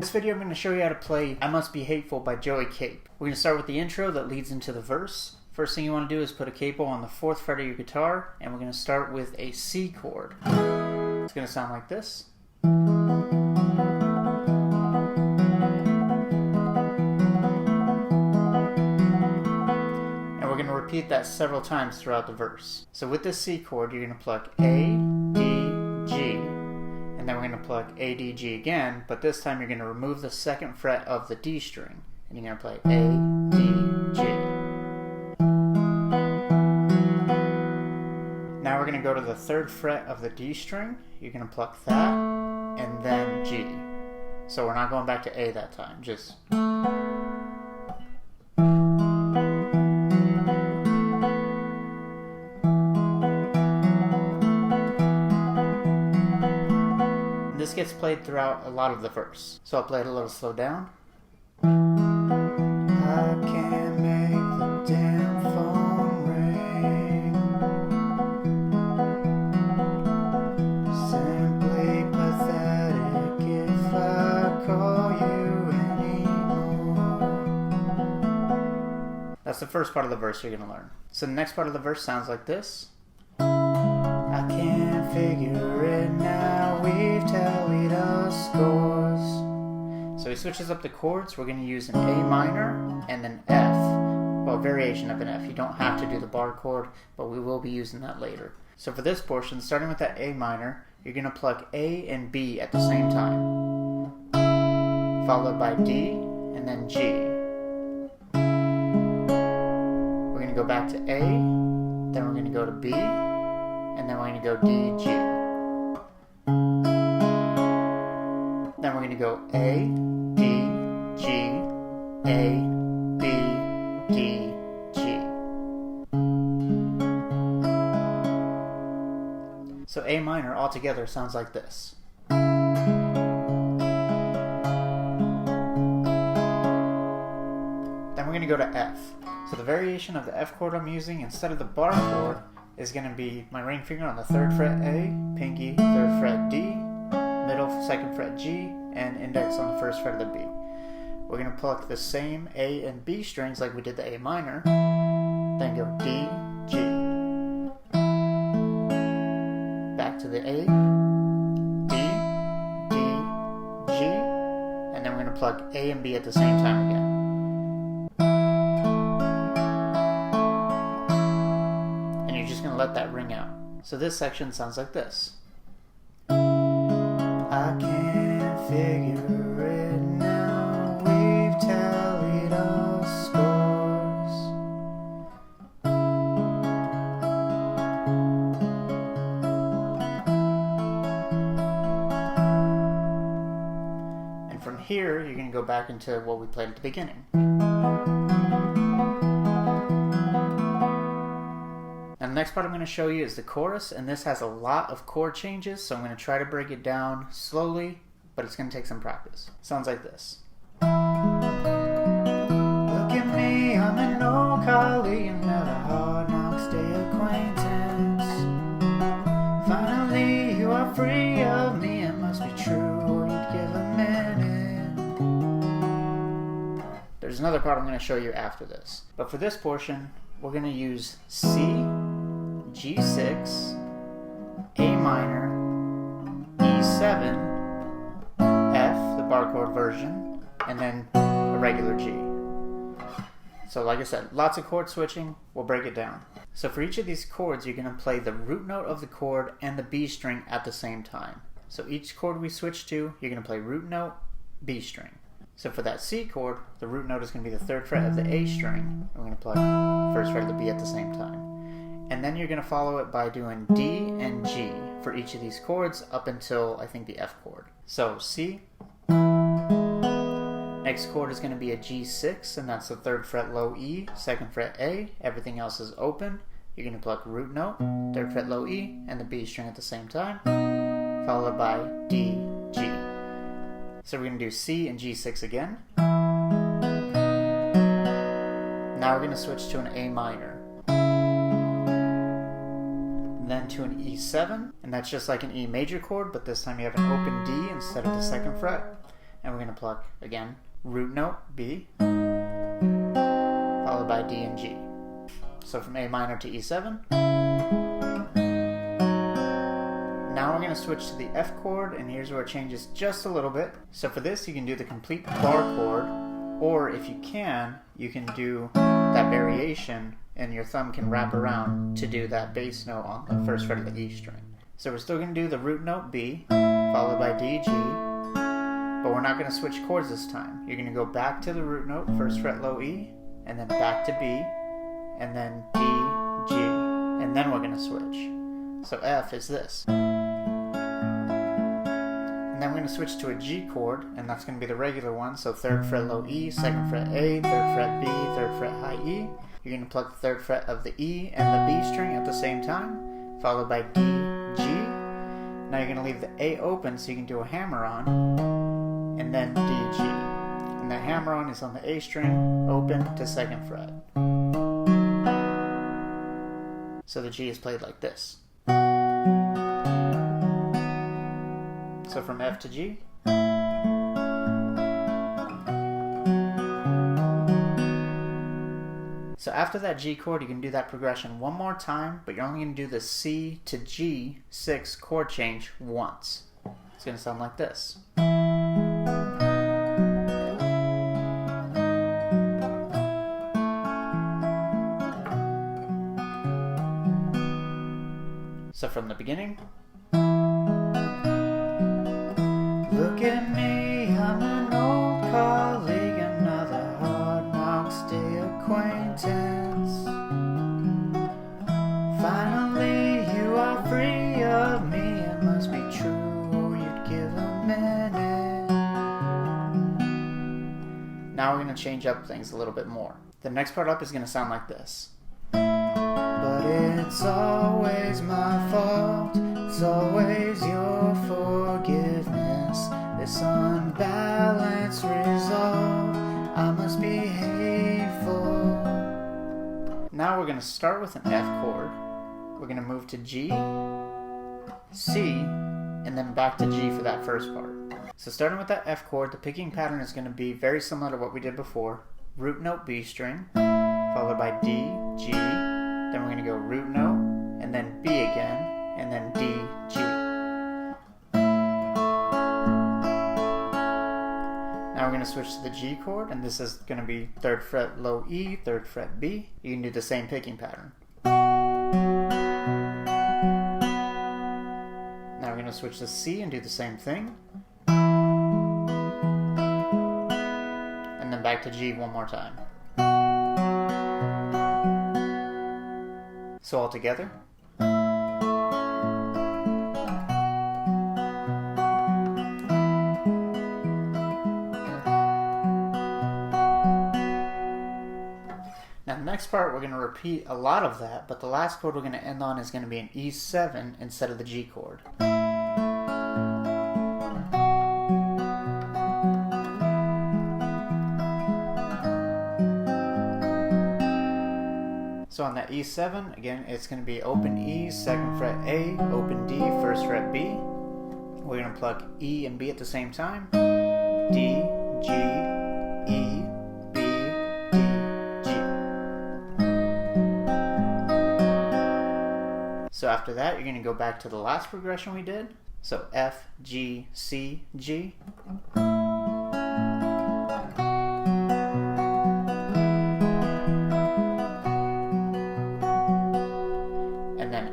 this video I'm going to show you how to play I Must Be Hateful by Joey Capo. We're going to start with the intro that leads into the verse. First thing you want to do is put a capo on the 4th fret of your guitar, and we're going to start with a C chord. It's going to sound like this. And we're going to repeat that several times throughout the verse. So with this C chord, you're going to pluck A, D, G, and then we're going to pluck A, D, G again, but this time you're going to remove the 2nd fret of the D string, and you're going to play A, D, G. Now we're going to go to the 3rd fret of the D string. You're going to pluck that, and then G. So we're not going back to A that time, just... This gets played throughout a lot of the verse. So I'll play it a little slow down. I can't make the damn phone ring. Simply pathetic if I call you anymore. That's the first part of the verse you're going to learn. So the next part of the verse sounds like this. I can't figure it now, we've tallied our scores. So he switches up the chords. We're going to use an A minor and an F. Well, a variation of an F. You don't have to do the bar chord, but we will be using that later. So for this portion, starting with that A minor, you're going to pluck A and B at the same time, followed by D and then G. We're going to go back to A, then we're going to go to B, and then we're going to go D, G. Then we're going to go A, D, G, A, B, D, G. So A minor altogether sounds like this. Then we're going to go to F. So the variation of the F chord I'm using instead of the bar chord is going to be my ring finger on the 3rd fret A, pinky, 3rd fret D, middle 2nd fret G, and index on the 1st fret of the B. We're going to pluck the same A and B strings like we did the A minor, then go D, G, back to the A, D, D, G, and then we're going to pluck A and B at the same time again. Let that ring out. So this section sounds like this. I can't figure it now, we've tallied our scores. And from here, you're going to go back into what we played at the beginning. And the next part I'm going to show you is the chorus, and this has a lot of chord changes, so I'm going to try to break it down slowly, but it's going to take some practice. Sounds like this. Look at me, I'm an old colleague and not a hard knocks day acquaintance. Finally, you are free of me, it must be true, or you'd give a minute. There's another part I'm going to show you after this. But for this portion, we're going to use C, G6, A minor, E7, F, the bar chord version, and then a regular G. So like I said, lots of chord switching. We'll break it down. So for each of these chords, you're going to play the root note of the chord and the B string at the same time. So each chord we switch to, you're going to play root note, B string. So for that C chord, the root note is going to be the 3rd fret of the A string. We're going to play the 1st fret of the B at the same time. And then you're going to follow it by doing D and G for each of these chords up until, I think, the F chord. So C. Next chord is going to be a G6, and that's the 3rd fret low E, 2nd fret A. Everything else is open. You're going to pluck root note, 3rd fret low E, and the B string at the same time, followed by D, G. So we're going to do C and G6 again. Now we're going to switch to an A minor. Then to an E7, and that's just like an E major chord, but this time you have an open D instead of the 2nd fret. and we're going to pluck, again, root note, B, followed by D and G. So from A minor to E7. Now we're going to switch to the F chord, and here's where it changes just a little bit. So for this, you can do the complete bar chord, or if you can do that variation, and your thumb can wrap around to do that bass note on the first fret of the E string. So we're still going to do the root note B, followed by D, G, but we're not going to switch chords this time. You're going to go back to the root note, first fret low E, and then back to B, and then D, G, and then we're going to switch. So F is this. And then we're going to switch to a G chord, and that's going to be the regular one, so 3rd fret low E, 2nd fret A, 3rd fret B, 3rd fret high E. You're going to pluck the 3rd fret of the E and the B string at the same time, followed by D, G. Now you're going to leave the A open so you can do a hammer-on, and then D, G. And the hammer-on is on the A string, open to 2nd fret. So the G is played like this. So from F to G. So after that G chord, you can do that progression one more time, but you're only going to do the C to G6 chord change once. It's going to sound like this. So from the beginning. Look at me, I'm an old colleague, another hard knocks day acquaintance. Finally, you are free of me, it must be true, or you'd give a minute. Now we're going to change up things a little bit more. The next part up is going to sound like this. But it's always my fault, it's always your forgiveness. This unbalanced resolve, I must be hateful. Now we're going to start with an F chord. We're going to move to G, C, and then back to G for that first part. So starting with that F chord, the picking pattern is going to be very similar to what we did before. Root note B string, followed by D, G, then we're going to go root note, and then B again, and then D, G. Now we're going to switch to the G chord, and this is going to be 3rd fret low E, 3rd fret B. You can do the same picking pattern. Now we're going to switch to C and do the same thing. And then back to G one more time. So all together. Now the next part we're going to repeat a lot of that, but the last chord we're going to end on is going to be an E7 instead of the G chord. So on that E7, again, it's going to be open E, 2nd fret A, open D, 1st fret B. We're going to pluck E and B at the same time. D, G, E, B, D, G. So after that, you're going to go back to the last progression we did. So F, G, C, G.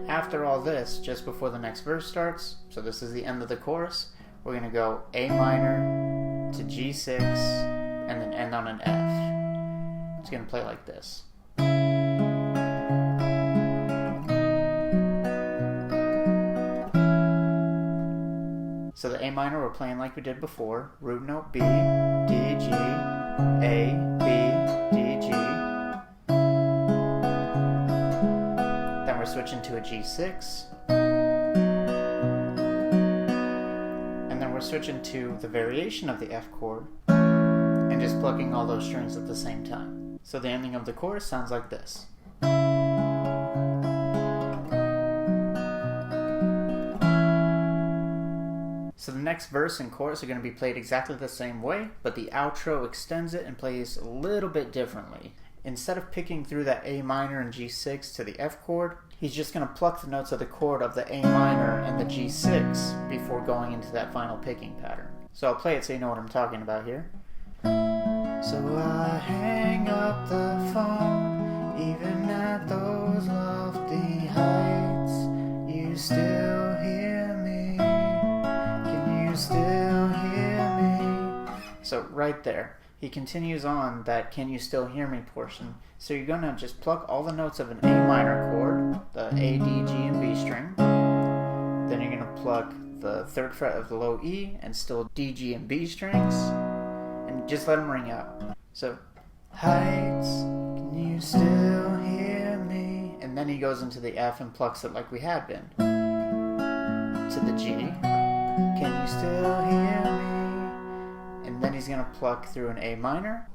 After all this, just before the next verse starts, so this is the end of the chorus, we're going to go A minor to G6 and then end on an F. It's going to play like this. So the A minor we're playing like we did before, root note B, D, G, A, B, D, G. We're switching to a G6, and then we're switching to the variation of the F chord and just plucking all those strings at the same time. So the ending of the chorus sounds like this. So the next verse and chorus are going to be played exactly the same way, but the outro extends it and plays a little bit differently. Instead of picking through that A minor and G6 to the F chord, he's just going to pluck the notes of the chord of the A minor and the G6 before going into that final picking pattern. So I'll play it so you know what I'm talking about here. So I hang up the phone, even at those lofty heights, you still hear me, can you still hear me? So right there, he continues on that "can you still hear me" portion. So you're going to just pluck all the notes of an A minor chord, the A, D, G, and B string. Then you're going to pluck the 3rd fret of the low E and still D, G, and B strings. And just let them ring out. So, heights, can you still hear me? And then he goes into the F and plucks it like we had been. To the G, can you still hear me? And then he's going to pluck through an A minor,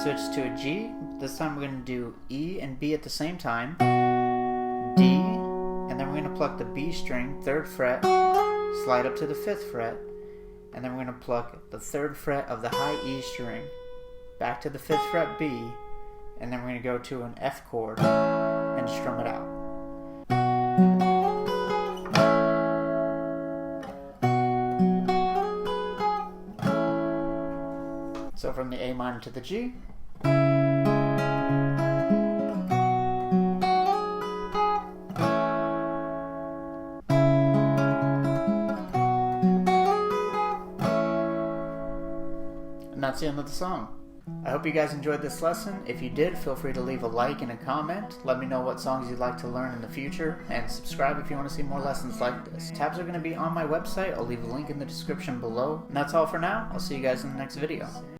switch to a G. This time we're going to do E and B at the same time, D, and then we're going to pluck the B string, 3rd fret, slide up to the 5th fret, and then we're going to pluck the 3rd fret of the high E string, back to the 5th fret B, and then we're going to go to an F chord and strum it out. So from the A minor to the G. And that's the end of the song. I hope you guys enjoyed this lesson. If you did, feel free to leave a like and a comment. Let me know what songs you'd like to learn in the future, and subscribe if you want to see more lessons like this. Tabs are going to be on my website. I'll leave a link in the description below. And that's all for now. I'll see you guys in the next video.